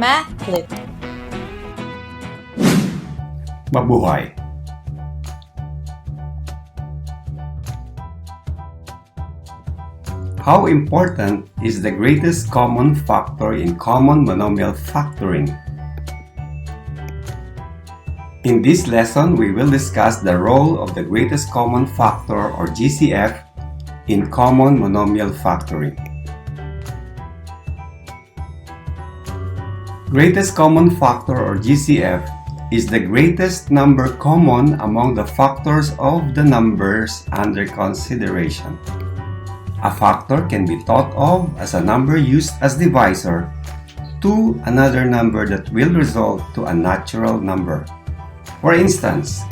MathKlik. Mabuhay! How important is the greatest common factor in common monomial factoring? In this lesson, we will discuss the role of the greatest common factor or GCF in common monomial factoring. Greatest common factor or GCF is the greatest number common among the factors of the numbers under consideration. A factor can be thought of as a number used as divisor to another number that will result to a natural number. For instance,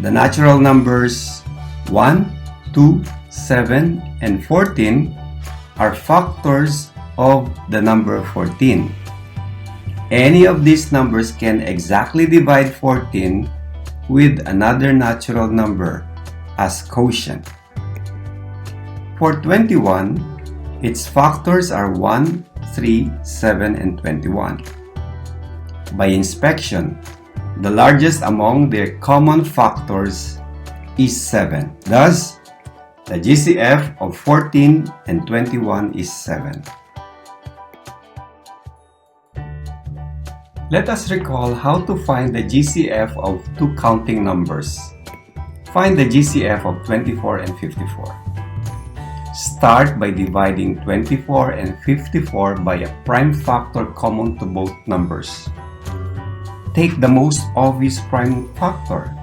the natural numbers 1, 2, 7, and 14 are factors of the number 14. Any of these numbers can exactly divide 14 with another natural number as quotient. For 21, its factors are 1, 3, 7, and 21. By inspection, the largest among their common factors is 7. Thus, the GCF of 14 and 21 is 7. Let us recall how to find the GCF of two counting numbers. Find the GCF of 24 and 54. Start by dividing 24 and 54 by a prime factor common to both numbers. Take the most obvious prime factor.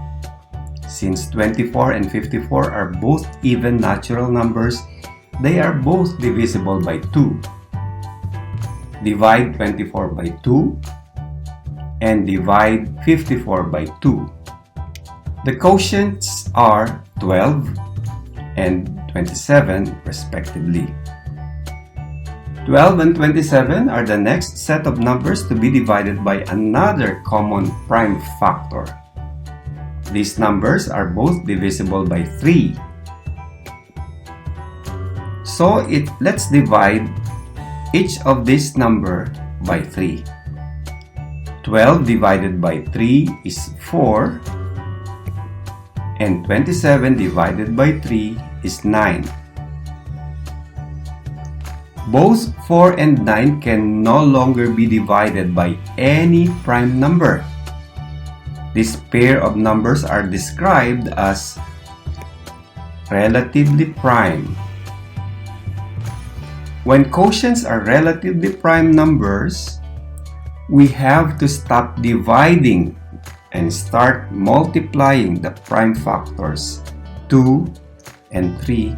Since 24 and 54 are both even natural numbers, they are both divisible by 2. Divide 24 by 2 and divide 54 by 2. The quotients are 12 and 27 respectively. 12 and 27 are the next set of numbers to be divided by another common prime factor. These numbers are both divisible by 3. So let's divide each of these number by 3. 12 divided by 3 is 4, and 27 divided by 3 is 9. Both 4 and 9 can no longer be divided by any prime number. This pair of numbers are described as relatively prime. When quotients are relatively prime numbers, we have to stop dividing and start multiplying the prime factors 2 and 3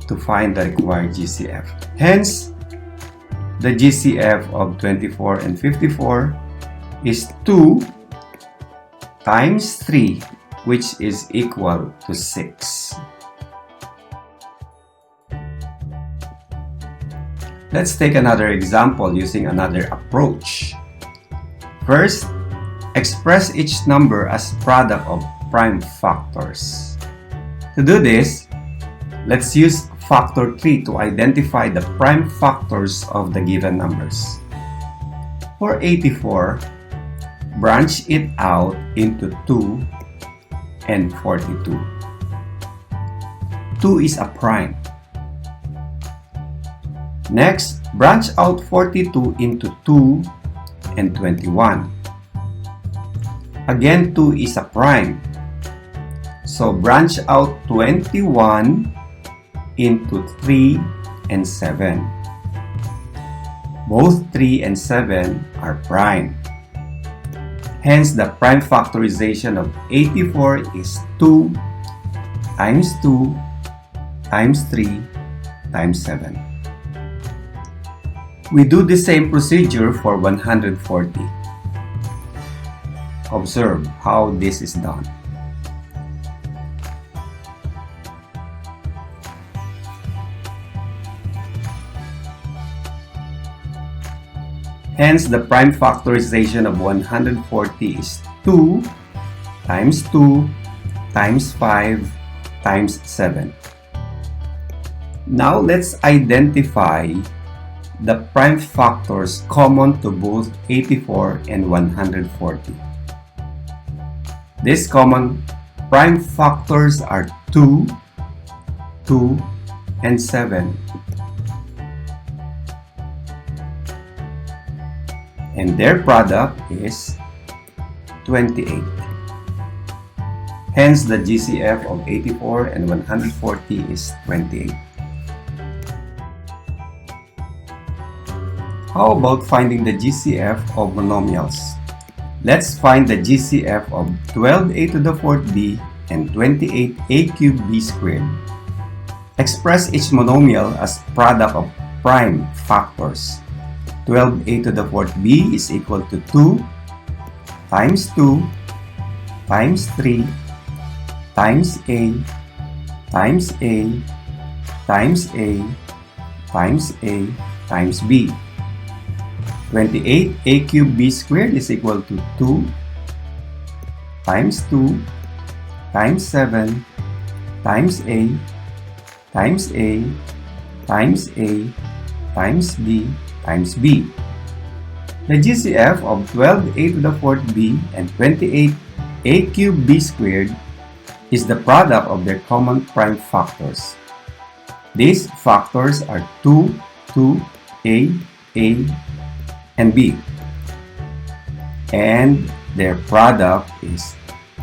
to find the required GCF. Hence, the GCF of 24 and 54 is 2 times 3, which is equal to 6. Let's take another example using another approach. First, express each number as product of prime factors. To do this, let's use factor 3 to identify the prime factors of the given numbers. For 84, branch it out into 2 and 42. 2 is a prime. Next, branch out 42 into 2 and 21. Again, 2 is a prime. So branch out 21 into 3 and 7. Both 3 and 7 are prime. Hence, the prime factorization of 84 is 2 times 2 times 3 times 7. We do the same procedure for 140. Observe how this is done. Hence, the prime factorization of 140 is 2 times 2 times 5 times 7. Now, let's identify the prime factors common to both 84 and 140. These common prime factors are 2, 2, and 7. And their product is 28. Hence, the GCF of 84 and 140 is 28. How about finding the GCF of monomials? Let's find the GCF of 12a to the 4th b and 28a cubed b squared. Express each monomial as product of prime factors. 12a to the 4th b is equal to 2 times 2 times 3 times a times a times a times a times b. 28a cubed b squared is equal to 2 times 2 times 7 times a times a times a times b times b. The GCF of 12a to the 4th b and 28a cubed b squared is the product of their common prime factors. These factors are 2, 2, a, and b. And their product is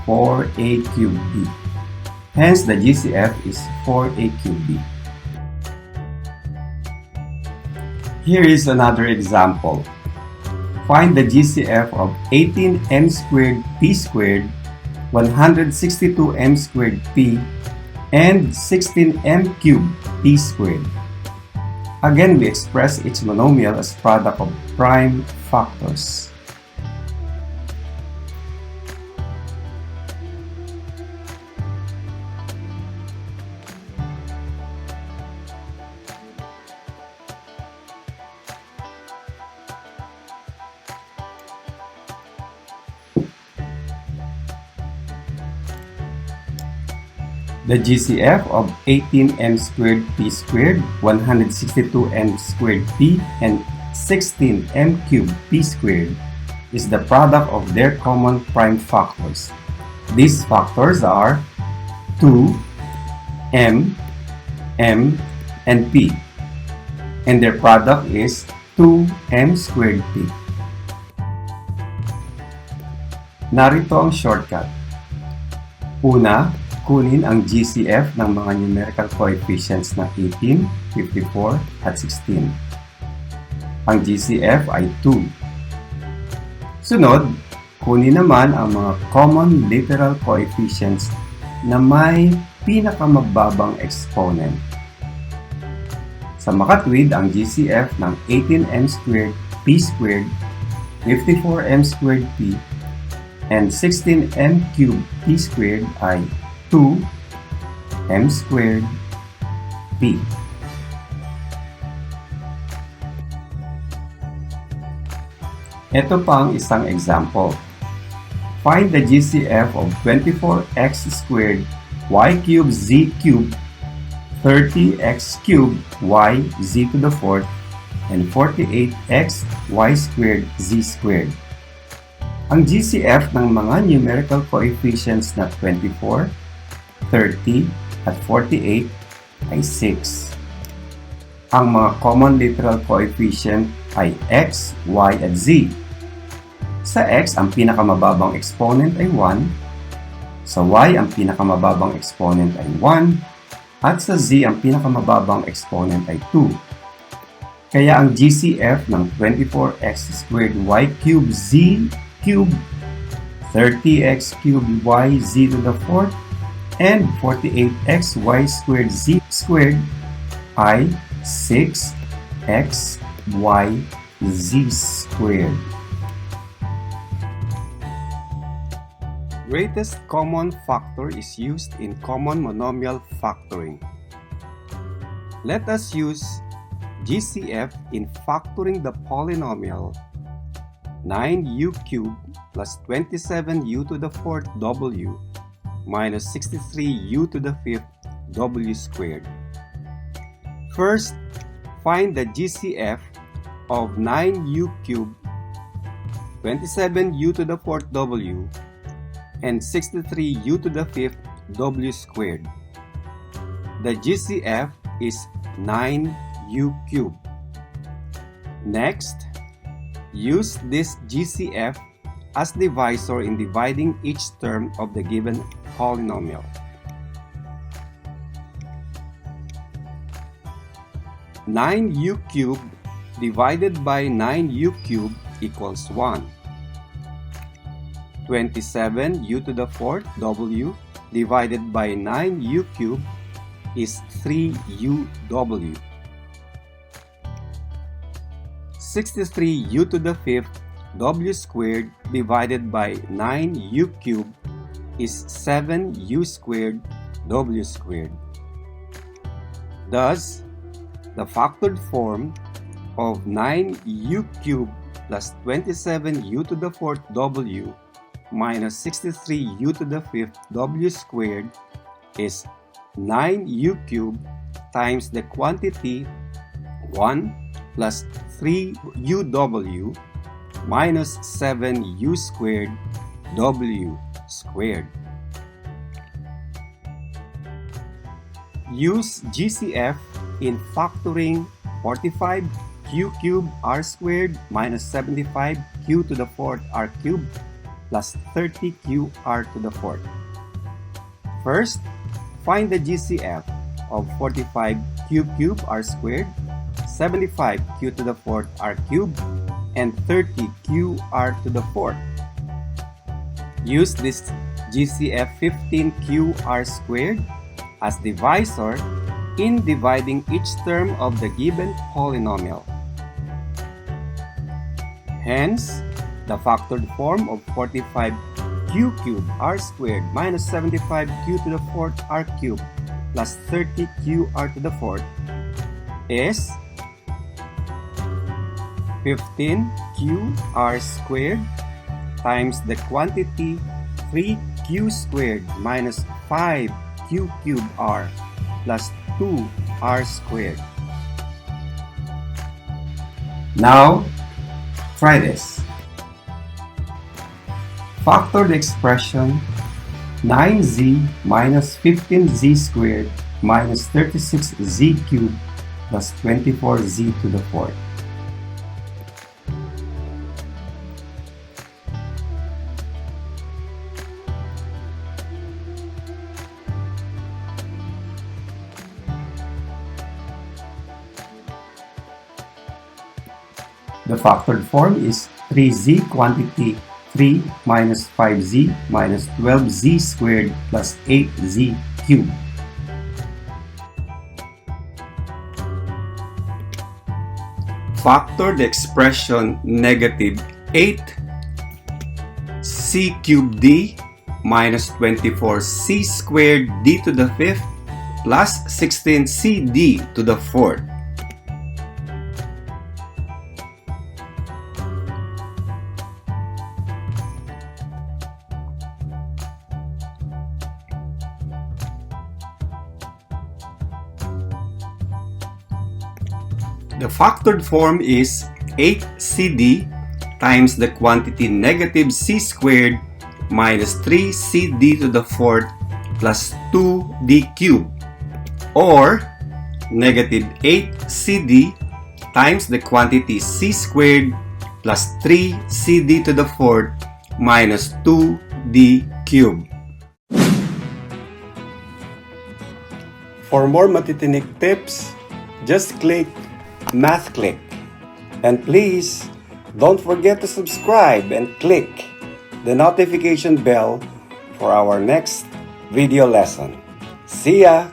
4a cubed b. Hence, the GCF is 4a cubed b. Here is another example. Find the GCF of 18m squared p squared, 162m squared p, and 16m cubed p squared. Again, we express each monomial as product of prime factors. The GCF of 18m squared p squared, 162m squared p, and 16m cubed p squared is the product of their common prime factors. These factors are 2, m, and p, and their product is 2m squared p. Narito ang shortcut. Una, kunin ang GCF ng mga numerical coefficients na 18, 54, at 16. Ang GCF ay 2. Sunod, kunin naman ang mga common literal coefficients na may pinakamababang exponent. Sa makatwid, ang GCF ng 18m squared p squared, 54m squared p, and 16m cubed p squared ay 2m squared p. Ito pa ang isang example. Find the GCF of 24x squared y cubed z cubed, 30x cubed y z to the 4th, and 48x y squared z squared. Ang GCF ng mga numerical coefficients na 24, 30, at 48 ay 6. Ang mga common literal coefficient ay x, y, at z. Sa x, ang pinakamababang exponent ay 1. Sa y, ang pinakamababang exponent ay 1. At sa z, ang pinakamababang exponent ay 2. Kaya ang GCF ng 24x squared y cubed z cubed, 30x cubed y z to the 4th, and 48x y squared z squared ay 6x y z squared. Greatest common factor is used in common monomial factoring. Let us use GCF in factoring the polynomial 9u cubed plus 27u to the 4th w minus 63u to the 5th w squared. First, find the GCF of 9u cubed, 27u to the 4th w, and 63u to the 5th w squared. The GCF is 9u cubed. Next, use this GCF as divisor in dividing each term of the given polynomial. Nine u cubed divided by 9u cubed equals 1. 27u to the 4th w divided by 9u cubed is 3uw. 63u to the 5th w squared divided by 9u cubed is 7u squared w squared. Thus, the factored form of 9u cubed plus 27u to the 4th w minus 63u to the 5th w squared is 9u cubed times the quantity 1 plus 3uw minus 7u squared w squared. Use GCF in factoring 45q cubed r squared minus 75q to the 4th r cubed plus 30q r to the 4th. First, find the GCF of 45q cubed r squared, 75q to the 4th r cubed, and 30q r to the 4th. Use this GCF 15q r squared as divisor in dividing each term of the given polynomial. Hence, the factored form of 45q cubed r squared minus 75q to the 4th r cubed plus 30q r to the 4th is 15q r squared times the quantity 3q squared minus 5q cubed r plus 2r squared. Now, try this. Factor the expression 9z minus 15z squared minus 36z cubed plus 24z to the 4th. The factored form is 3z quantity 3 minus 5z minus 12z squared plus 8z cubed. Factor the expression negative 8c cubed d minus 24c squared d to the 5th plus 16c d to the 4th. The factored form is 8cd times the quantity negative c squared minus 3cd to the 4th plus 2d cubed, or negative 8cd times the quantity c squared plus 3cd to the 4th minus 2d cubed. For more matitinik tips, just click MathKlik. And please, don't forget to subscribe and click the notification bell for our next video lesson. See ya!